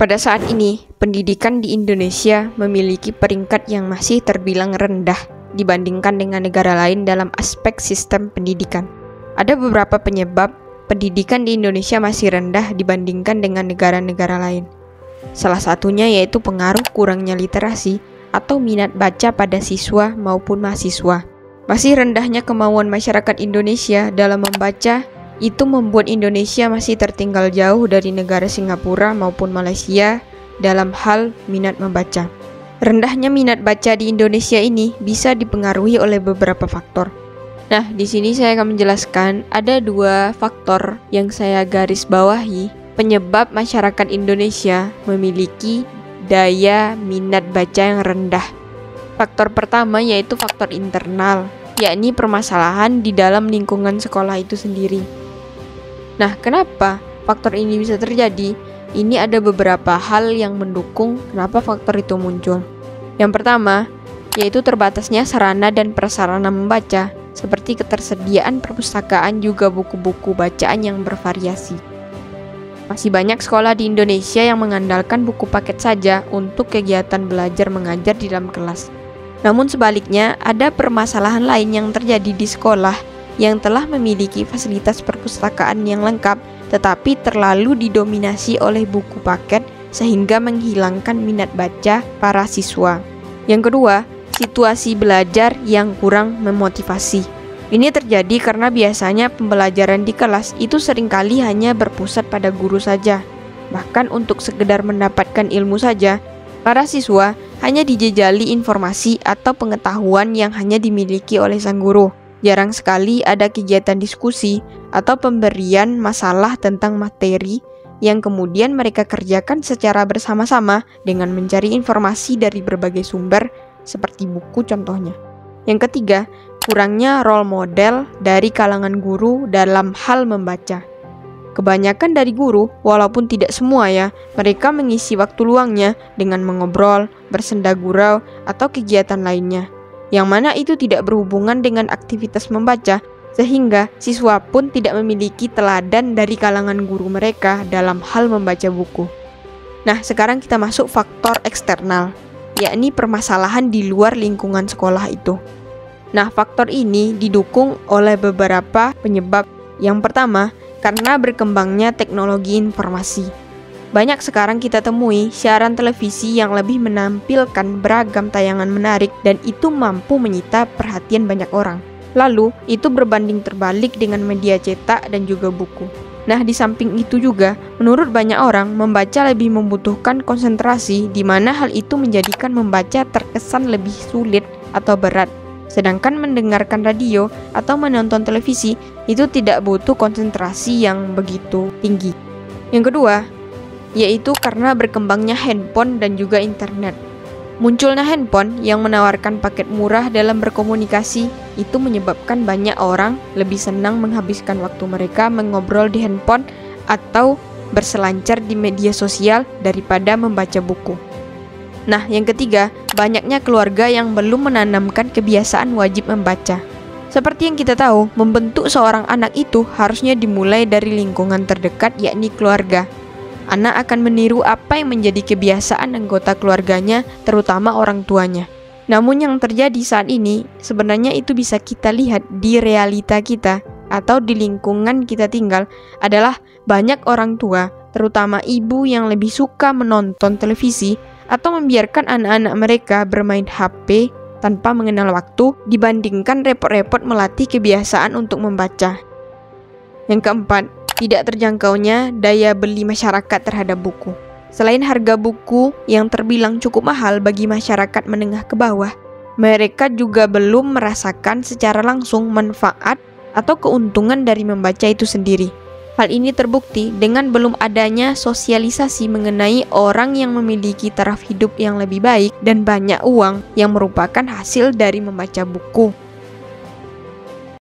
Pada saat ini, pendidikan di Indonesia memiliki peringkat yang masih terbilang rendah dibandingkan dengan negara lain dalam aspek sistem pendidikan. Ada beberapa penyebab pendidikan di Indonesia masih rendah dibandingkan dengan negara-negara lain. Salah satunya yaitu pengaruh kurangnya literasi atau minat baca pada siswa maupun mahasiswa. Masih rendahnya kemauan masyarakat Indonesia dalam membaca itu membuat Indonesia masih tertinggal jauh dari negara Singapura maupun Malaysia dalam hal minat membaca. Rendahnya minat baca di Indonesia ini bisa dipengaruhi oleh beberapa faktor. Nah, di sini saya akan menjelaskan ada 2 faktor yang saya garis bawahi penyebab masyarakat Indonesia memiliki daya minat baca yang rendah. Faktor pertama yaitu faktor internal, yakni permasalahan di dalam lingkungan sekolah itu sendiri. Nah, kenapa faktor ini bisa terjadi? Ini ada beberapa hal yang mendukung kenapa faktor itu muncul. Yang pertama, yaitu terbatasnya sarana dan prasarana membaca, seperti ketersediaan perpustakaan juga buku-buku bacaan yang bervariasi. Masih banyak sekolah di Indonesia yang mengandalkan buku paket saja untuk kegiatan belajar mengajar di dalam kelas. Namun sebaliknya, ada permasalahan lain yang terjadi di sekolah yang telah memiliki fasilitas perpustakaan yang lengkap, tetapi terlalu didominasi oleh buku paket sehingga menghilangkan minat baca para siswa. Yang kedua, situasi belajar yang kurang memotivasi. Ini terjadi karena biasanya pembelajaran di kelas itu seringkali hanya berpusat pada guru saja. Bahkan untuk sekedar mendapatkan ilmu saja, para siswa hanya dijejali informasi atau pengetahuan yang hanya dimiliki oleh sang guru. Jarang sekali ada kegiatan diskusi atau pemberian masalah tentang materi yang kemudian mereka kerjakan secara bersama-sama dengan mencari informasi dari berbagai sumber seperti buku contohnya. Yang ketiga, kurangnya role model dari kalangan guru dalam hal membaca. Kebanyakan dari guru, walaupun tidak semua ya, mereka mengisi waktu luangnya dengan mengobrol, bersenda gurau, atau kegiatan lainnya, yang mana itu tidak berhubungan dengan aktivitas membaca, sehingga siswa pun tidak memiliki teladan dari kalangan guru mereka dalam hal membaca buku. Nah, sekarang kita masuk faktor eksternal, yakni permasalahan di luar lingkungan sekolah itu. Nah, faktor ini didukung oleh beberapa penyebab. Yang pertama, karena berkembangnya teknologi informasi. Banyak sekarang kita temui siaran televisi yang lebih menampilkan beragam tayangan menarik dan itu mampu menyita perhatian banyak orang. Lalu, itu berbanding terbalik dengan media cetak dan juga buku. Nah, di samping itu juga, menurut banyak orang, membaca lebih membutuhkan konsentrasi, di mana hal itu menjadikan membaca terkesan lebih sulit atau berat. Sedangkan mendengarkan radio atau menonton televisi itu tidak butuh konsentrasi yang begitu tinggi. Yang kedua, yaitu karena berkembangnya handphone dan juga internet. Munculnya handphone yang menawarkan paket murah dalam berkomunikasi itu menyebabkan banyak orang lebih senang menghabiskan waktu mereka mengobrol di handphone atau berselancar di media sosial daripada membaca buku. Nah, yang ketiga, banyaknya keluarga yang belum menanamkan kebiasaan wajib membaca. Seperti yang kita tahu, membentuk seorang anak itu harusnya dimulai dari lingkungan terdekat, yakni keluarga. Anak akan meniru apa yang menjadi kebiasaan anggota keluarganya, terutama orang tuanya. Namun yang terjadi saat ini, sebenarnya itu bisa kita lihat di realita kita atau di lingkungan kita tinggal, adalah banyak orang tua, terutama ibu yang lebih suka menonton televisi atau membiarkan anak-anak mereka bermain HP tanpa mengenal waktu dibandingkan repot-repot melatih kebiasaan untuk membaca. Yang keempat, tidak terjangkaunya daya beli masyarakat terhadap buku. Selain harga buku yang terbilang cukup mahal bagi masyarakat menengah ke bawah, mereka juga belum merasakan secara langsung manfaat atau keuntungan dari membaca itu sendiri. Hal ini terbukti dengan belum adanya sosialisasi mengenai orang yang memiliki taraf hidup yang lebih baik dan banyak uang yang merupakan hasil dari membaca buku.